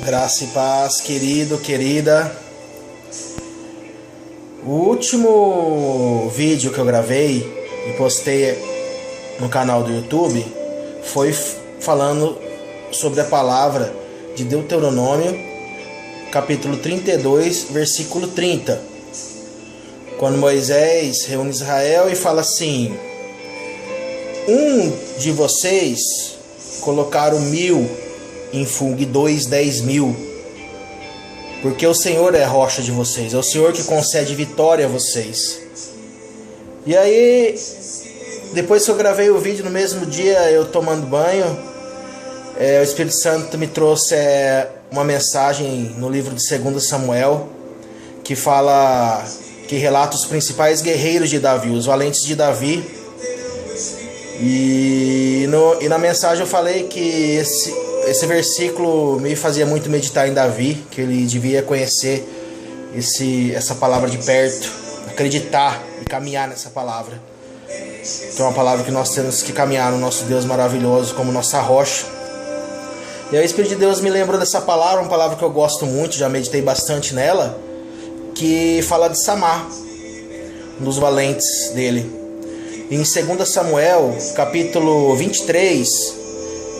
Graça e paz, querido, querida. O último vídeo que eu gravei e postei no canal do YouTube foi falando sobre a palavra de Deuteronômio, capítulo 32, versículo 30. Quando Moisés reúne Israel e fala assim: um de vocês colocaram 1000 em fuga e 2, 10.000, porque o Senhor é a rocha de vocês, é o Senhor que concede vitória a vocês. E aí, depois que eu gravei o vídeo, no mesmo dia eu tomando banho, o Espírito Santo me trouxe uma mensagem no livro de 2 Samuel, que relata os principais guerreiros de Davi, os valentes de Davi. E na mensagem eu falei que esse versículo me fazia muito meditar em Davi, que ele devia conhecer essa palavra de perto, acreditar e caminhar nessa palavra. Que é uma palavra que nós temos que caminhar no nosso Deus maravilhoso como nossa rocha. E aí o Espírito de Deus me lembrou dessa palavra, uma palavra que eu gosto muito, já meditei bastante nela, que fala de Samar, um dos valentes dele. Em 2 Samuel, capítulo 23,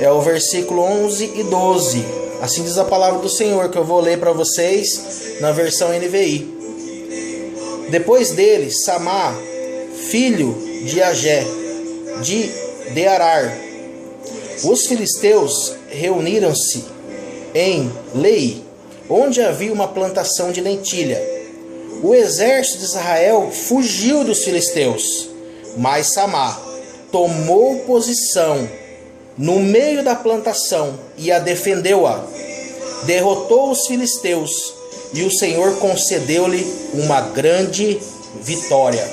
é o versículo 11 e 12. Assim diz a palavra do Senhor, que eu vou ler para vocês na versão NVI. Depois dele, Samar, filho de Agé, de Arar, os filisteus reuniram-se em Lei, onde havia uma plantação de lentilha. O exército de Israel fugiu dos filisteus, mas Samar tomou posição no meio da plantação e a defendeu-a. Derrotou os filisteus e o Senhor concedeu-lhe uma grande vitória.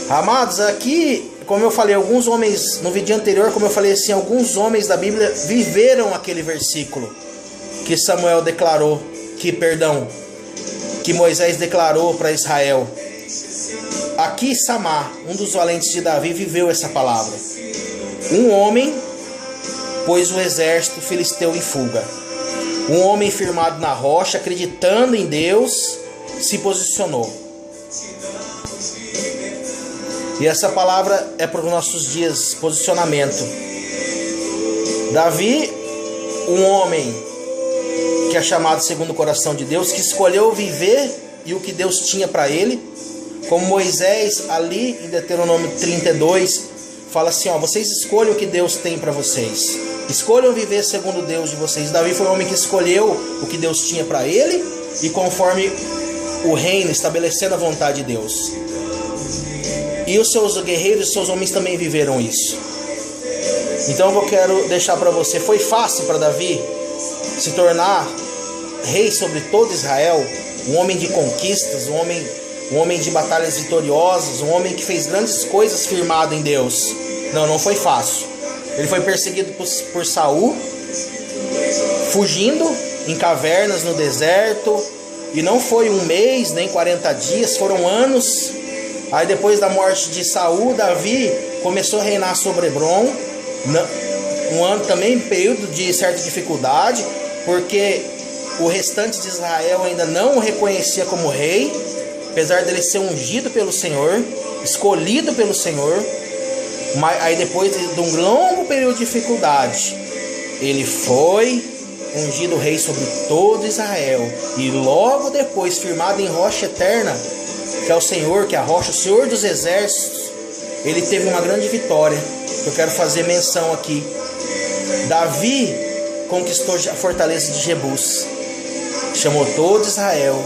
Amados, aqui, como eu falei, alguns homens, no vídeo anterior, como eu falei assim, alguns homens da Bíblia viveram aquele versículo que Samuel declarou, que Moisés declarou para Israel. Aqui Samar, um dos valentes de Davi, viveu essa palavra. Um homem pôs o exército filisteu em fuga. Um homem firmado na rocha, acreditando em Deus, se posicionou. E essa palavra é para os nossos dias, posicionamento. Davi, um homem que é chamado segundo o coração de Deus, que escolheu viver e o que Deus tinha para ele. Como Moisés, ali em Deuteronômio 32, fala assim, vocês escolham o que Deus tem para vocês. Escolham viver segundo Deus de vocês. Davi foi um homem que escolheu o que Deus tinha para ele e conforme o reino, estabelecendo a vontade de Deus. E os seus guerreiros, os seus homens também viveram isso. Então eu quero deixar para você, foi fácil para Davi se tornar rei sobre todo Israel, um homem de conquistas, um homem de batalhas vitoriosas, um homem que fez grandes coisas firmado em Deus. Não foi fácil. Ele foi perseguido por Saul, fugindo em cavernas no deserto, e não foi um mês, nem 40 dias, foram anos. Aí depois da morte de Saul, Davi começou a reinar sobre Hebron, um ano também, período de certa dificuldade, porque o restante de Israel ainda não o reconhecia como rei, apesar dele ser ungido pelo Senhor, escolhido pelo Senhor. Mas aí depois de um longo período de dificuldade, ele foi ungido rei sobre todo Israel. E logo depois, firmado em rocha eterna, que é o Senhor, que é a rocha, o Senhor dos exércitos, ele teve uma grande vitória, que eu quero fazer menção aqui. Davi conquistou a fortaleza de Jebus, chamou todo Israel.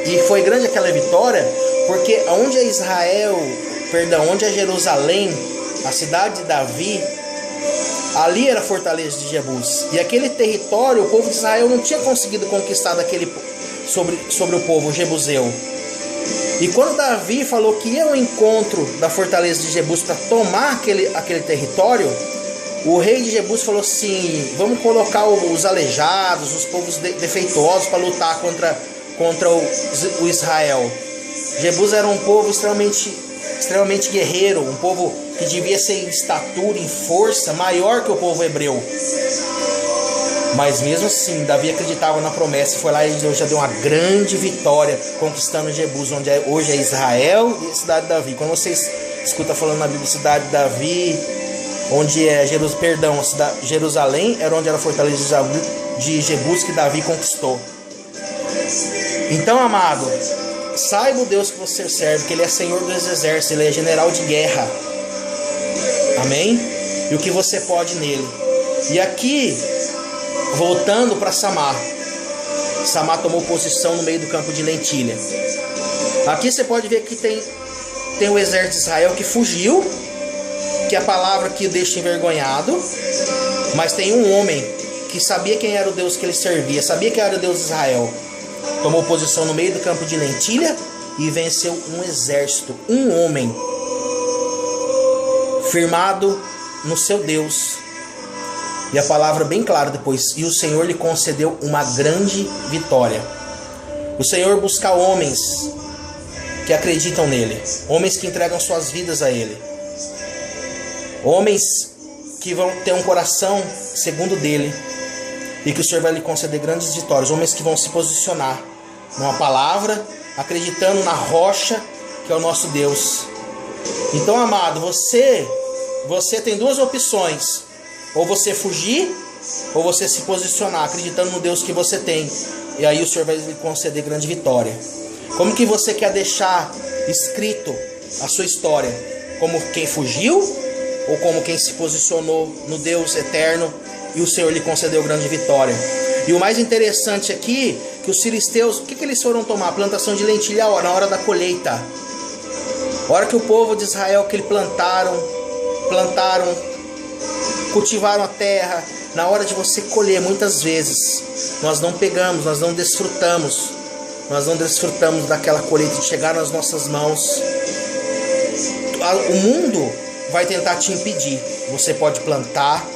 E foi grande aquela vitória, porque onde é Jerusalém, a cidade de Davi, ali era a fortaleza de Jebus. E aquele território, o povo de Israel não tinha conseguido conquistar sobre o povo jebuseu. E quando Davi falou que ia ao encontro da fortaleza de Jebus para tomar aquele território, o rei de Jebus falou assim: vamos colocar os aleijados, os povos defeituosos para lutar contra o Israel. Jebus era um povo extremamente guerreiro, um povo que devia ser em estatura, em força, maior que o povo hebreu. Mas mesmo assim, Davi acreditava na promessa e foi lá e Deus já deu uma grande vitória, conquistando Jebus, onde hoje é Israel e a cidade de Davi. Quando vocês escutam falando na Bíblia, cidade de Davi, onde é Jerusalém, era onde era a fortaleza de Jebus que Davi conquistou. Então, amado, saiba o Deus que você serve, que Ele é Senhor dos exércitos, Ele é general de guerra. Amém? E o que você pode nele. E aqui, voltando para Samar tomou posição no meio do campo de lentilha. Aqui você pode ver que tem o exército de Israel que fugiu, que é a palavra que o deixa envergonhado. Mas tem um homem que sabia quem era o Deus que ele servia, sabia que era o Deus de Israel. Tomou posição no meio do campo de lentilha e venceu um exército, um homem firmado no seu Deus. E a palavra bem clara depois: e o Senhor lhe concedeu uma grande vitória. O Senhor busca homens que acreditam nele, homens que entregam suas vidas a ele, homens que vão ter um coração segundo dele, e que o Senhor vai lhe conceder grandes vitórias, homens que vão se posicionar numa palavra, acreditando na rocha que é o nosso Deus. Então, amado, você tem duas opções: ou você fugir, ou você se posicionar, acreditando no Deus que você tem. E aí o Senhor vai lhe conceder grande vitória. Como que você quer deixar escrito a sua história? Como quem fugiu, ou como quem se posicionou no Deus eterno e o Senhor lhe concedeu grande vitória? E o mais interessante aqui, que os filisteus, o que eles foram tomar? A plantação de lentilha na hora da colheita. A hora que o povo de Israel, que eles plantaram, cultivaram a terra. Na hora de você colher, muitas vezes nós não pegamos, nós não desfrutamos daquela colheita de chegar nas nossas mãos. O mundo vai tentar te impedir. Você pode plantar,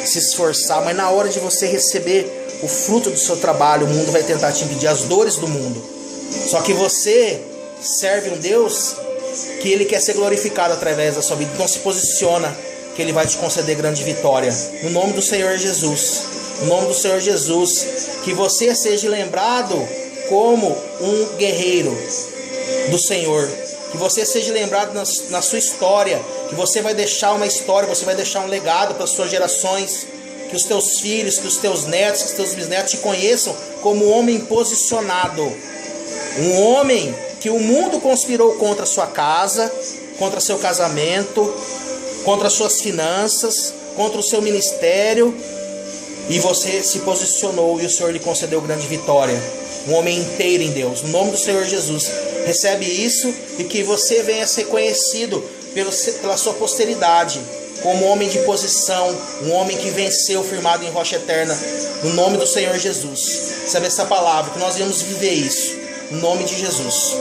se esforçar, mas na hora de você receber o fruto do seu trabalho, o mundo vai tentar te impedir, as dores do mundo. Só que você serve um Deus que Ele quer ser glorificado através da sua vida. Então se posiciona, que Ele vai te conceder grande vitória. No nome do Senhor Jesus. No nome do Senhor Jesus. Que você seja lembrado como um guerreiro do Senhor. Que você seja lembrado na sua história. Que você vai deixar uma história, você vai deixar um legado para as suas gerações. Que os teus filhos, que os teus netos, que os teus bisnetos te conheçam como um homem posicionado. Um homem que o mundo conspirou contra a sua casa, contra seu casamento, contra as suas finanças, contra o seu ministério, e você se posicionou e o Senhor lhe concedeu grande vitória. Um homem inteiro em Deus, no nome do Senhor Jesus. Recebe isso e que você venha ser conhecido pela sua posteridade como homem de posição, um homem que venceu, firmado em rocha eterna, no nome do Senhor Jesus. Recebe essa palavra, que nós vamos viver isso, no nome de Jesus.